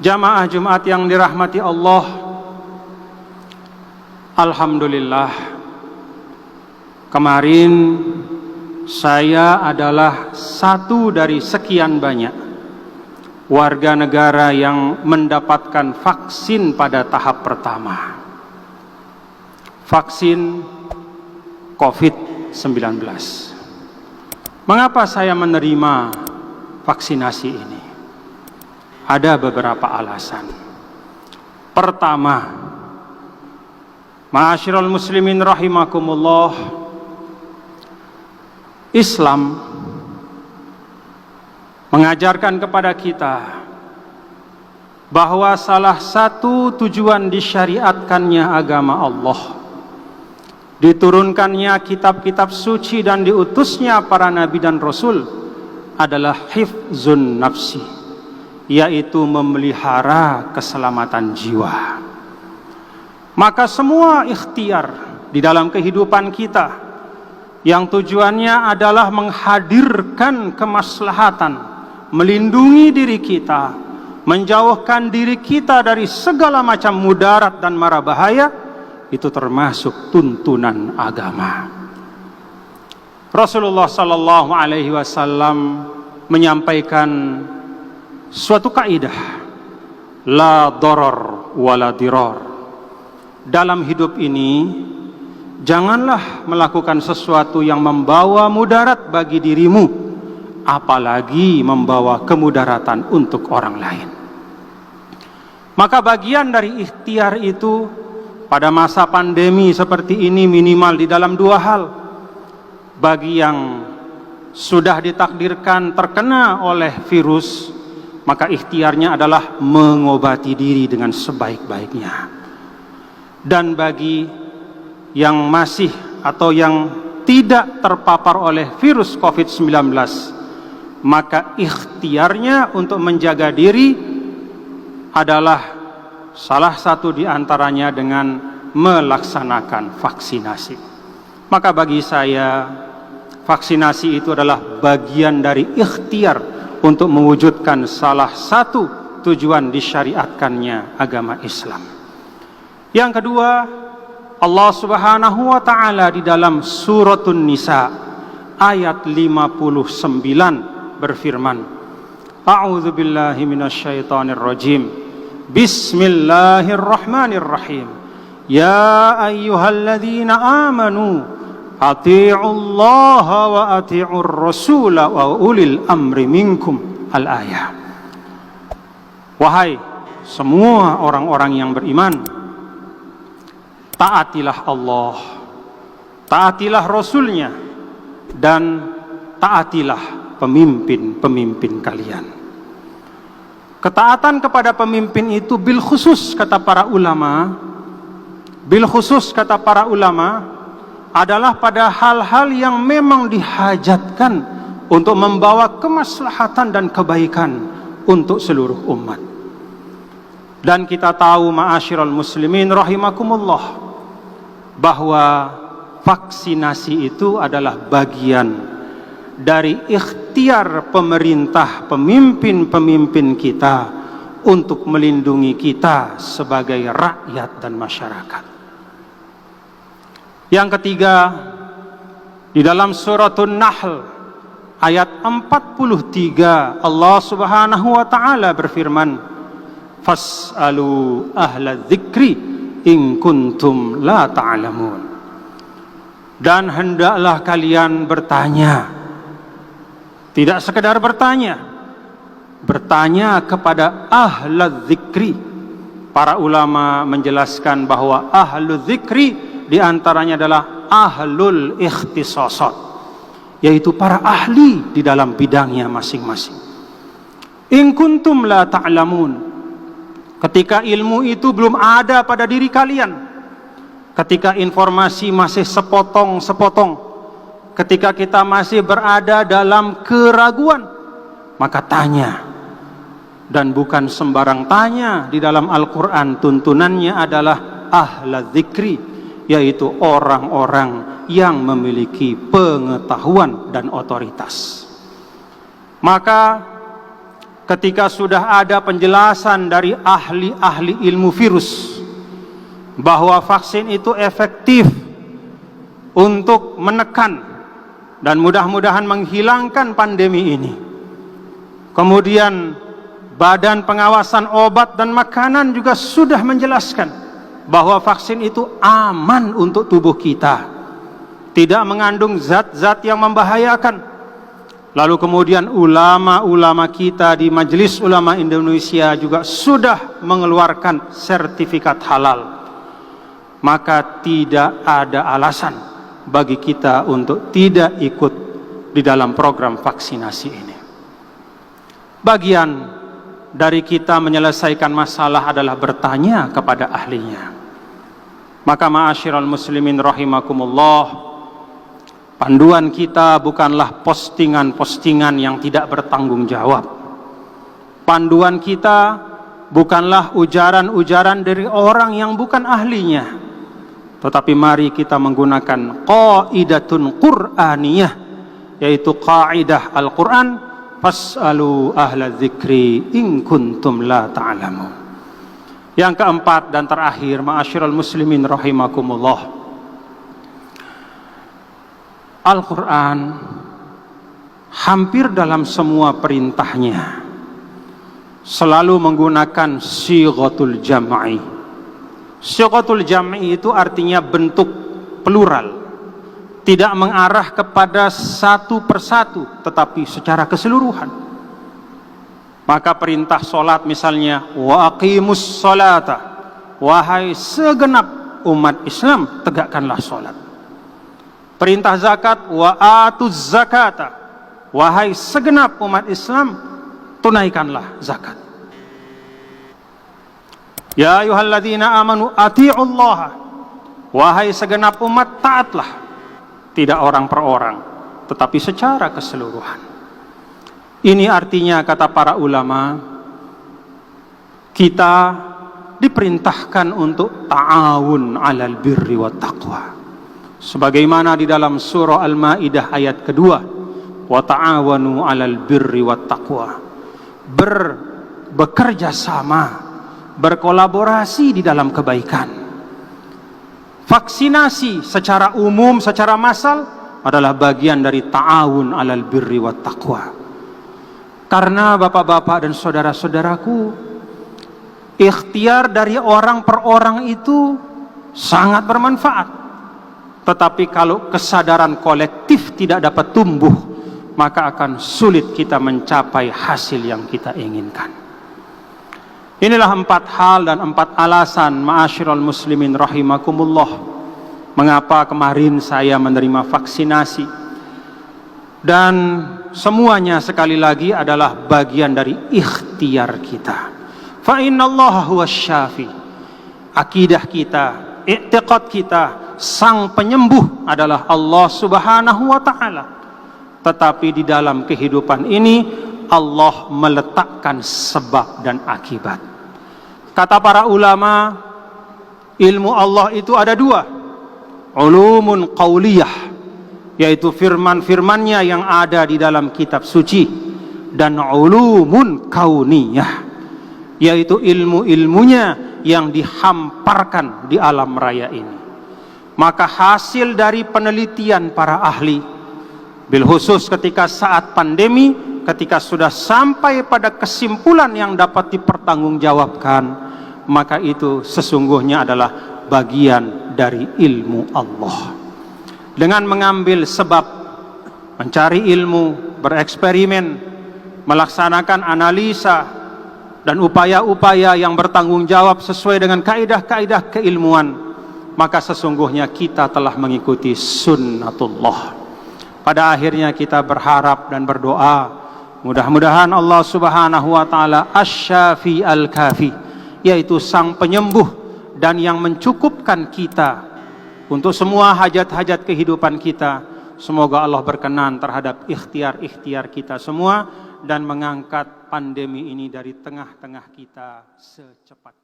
Jamaah Jumat yang dirahmati Allah, alhamdulillah, kemarin saya adalah satu dari sekian banyak warga negara yang mendapatkan vaksin pada tahap pertama, vaksin COVID-19. Mengapa saya menerima vaksinasi ini? Ada beberapa alasan. Pertama, ma'asyiral muslimin rahimakumullah, Islam mengajarkan kepada kita bahwa salah satu tujuan disyariatkannya agama Allah, diturunkannya kitab-kitab suci dan diutusnya para nabi dan rasul adalah hifzun nafsi, yaitu memelihara keselamatan jiwa. Maka semua ikhtiar di dalam kehidupan kita yang tujuannya adalah menghadirkan kemaslahatan, melindungi diri kita, menjauhkan diri kita dari segala macam mudarat dan mara bahaya, itu termasuk tuntunan agama. Rasulullah sallallahu alaihi wasallam menyampaikan suatu kaidah, la darar wala dirar. Dalam hidup ini janganlah melakukan sesuatu yang membawa mudarat bagi dirimu, apalagi membawa kemudaratan untuk orang lain. Maka bagian dari ikhtiar itu pada masa pandemi seperti ini minimal di dalam dua hal. Bagi yang sudah ditakdirkan terkena oleh virus, maka ikhtiarnya adalah mengobati diri dengan sebaik-baiknya. Dan bagi yang masih atau yang tidak terpapar oleh virus COVID-19, maka ikhtiarnya untuk menjaga diri adalah salah satu di antaranya dengan melaksanakan vaksinasi. Maka bagi saya, vaksinasi itu adalah bagian dari ikhtiar untuk mewujudkan salah satu tujuan disyariatkannya agama Islam. Yang kedua, Allah Subhanahu wa ta'ala di dalam suratun Nisa ayat 59 berfirman, A'udzu billahi minasyaitonir rajim. Bismillahirrahmanirrahim. Ya ayyuhalladzina amanu ati'ullaha wa ati'ur rasula wa ulil amri minkum. Al-ayah. Wahai semua orang-orang yang beriman, taatilah Allah, taatilah Rasulnya, dan taatilah pemimpin-pemimpin kalian. Ketaatan kepada pemimpin itu bil khusus kata para ulama, adalah pada hal-hal yang memang dihajatkan untuk membawa kemaslahatan dan kebaikan untuk seluruh umat. Dan kita tahu ma'asyiral muslimin rahimakumullah, bahwa vaksinasi itu adalah bagian dari ikhtiar pemerintah, pemimpin-pemimpin kita untuk melindungi kita sebagai rakyat dan masyarakat. Yang ketiga, di dalam suratun Nahl ayat 43 Allah Subhanahu wa ta'ala berfirman, fas'alu ahla dzikri in kuntum la ta'lamun. Dan hendaklah kalian bertanya, tidak sekedar bertanya kepada ahla dzikri. Para ulama menjelaskan bahwa ahlu dzikri diantaranya adalah ahlul ikhtisasat, yaitu para ahli di dalam bidangnya masing-masing. In kuntum la ta'lamun, ketika ilmu itu belum ada pada diri kalian, ketika informasi masih sepotong-sepotong, ketika kita masih berada dalam keraguan, maka tanya. Dan bukan sembarang tanya. Di dalam Al-Quran tuntunannya adalah ahla dzikri, yaitu orang-orang yang memiliki pengetahuan dan otoritas. Maka ketika sudah ada penjelasan dari ahli-ahli ilmu virus bahwa vaksin itu efektif untuk menekan dan mudah-mudahan menghilangkan pandemi ini. Kemudian Badan Pengawasan Obat dan Makanan juga sudah menjelaskan bahwa vaksin itu aman untuk tubuh kita, tidak mengandung zat-zat yang membahayakan. Lalu kemudian ulama-ulama kita di Majelis Ulama Indonesia juga sudah mengeluarkan sertifikat halal. Maka tidak ada alasan bagi kita untuk tidak ikut di dalam program vaksinasi ini. Bagian dari kita menyelesaikan masalah adalah bertanya kepada ahlinya. Maka ma'asyiral muslimin rahimakumullah, panduan kita bukanlah postingan-postingan yang tidak bertanggung jawab. Panduan kita bukanlah ujaran-ujaran dari orang yang bukan ahlinya. Tetapi mari kita menggunakan qaidatun Qur'aniyah, yaitu kaidah Al-Quran, fas'alu ahla dzikri in kuntum la ta'lamun. Yang keempat dan terakhir, ma'asyiral muslimin rahimakumullah, Al-Quran hampir dalam semua perintahnya selalu menggunakan sighatul jam'i. Sighatul jam'i itu artinya bentuk plural, tidak mengarah kepada satu persatu, tetapi secara keseluruhan. Maka perintah solat misalnya, wa aqimus solata, wahai segenap umat Islam, tegakkanlah solat. Perintah zakat, wa atuz zakata, wahai segenap umat Islam, tunaikanlah zakat. Ya ayyuhalladzina amanu ati'ullaha, wahai segenap umat, taatlah. Tidak orang per orang, tetapi secara keseluruhan. Ini artinya, kata para ulama, kita diperintahkan untuk ta'awun 'alal birri wat taqwa. Sebagaimana di dalam surah Al-Maidah ayat kedua, wa ta'awanu 'alal birri wat taqwa. Bekerja sama, berkolaborasi di dalam kebaikan. Vaksinasi secara umum, secara massal adalah bagian dari ta'awun 'alal birri wat taqwa. Karena bapak-bapak dan saudara-saudaraku, ikhtiar dari orang per orang itu sangat bermanfaat. Tetapi kalau kesadaran kolektif tidak dapat tumbuh, maka akan sulit kita mencapai hasil yang kita inginkan. Inilah 4 hal dan 4 alasan, ma'asyiral muslimin rahimakumullah, mengapa kemarin saya menerima vaksinasi. Dan semuanya sekali lagi adalah bagian dari ikhtiar kita. Fa innallaha huwas syafi. Akidah kita, i'tiqad kita, sang penyembuh adalah Allah Subhanahu wa taala. Tetapi di dalam kehidupan ini Allah meletakkan sebab dan akibat. Kata para ulama, ilmu Allah itu ada 2. Ulumun qauliyah, yaitu firman-firmannya yang ada di dalam kitab suci, dan ulumun kauniyah, yaitu ilmu-ilmunya yang dihamparkan di alam raya ini. Maka hasil dari penelitian para ahli, bil khusus ketika saat pandemi, ketika sudah sampai pada kesimpulan yang dapat dipertanggungjawabkan, maka itu sesungguhnya adalah bagian dari ilmu Allah. Dengan mengambil sebab, mencari ilmu, bereksperimen, melaksanakan analisa dan upaya-upaya yang bertanggung jawab sesuai dengan kaidah-kaidah keilmuan, maka sesungguhnya kita telah mengikuti sunnatullah. Pada akhirnya kita berharap dan berdoa, mudah-mudahan Allah Subhanahu wa taala asy-syafi al-kafi, yaitu sang penyembuh dan yang mencukupkan kita untuk semua hajat-hajat kehidupan kita. Semoga Allah berkenan terhadap ikhtiar-ikhtiar kita semua dan mengangkat pandemi ini dari tengah-tengah kita secepatnya.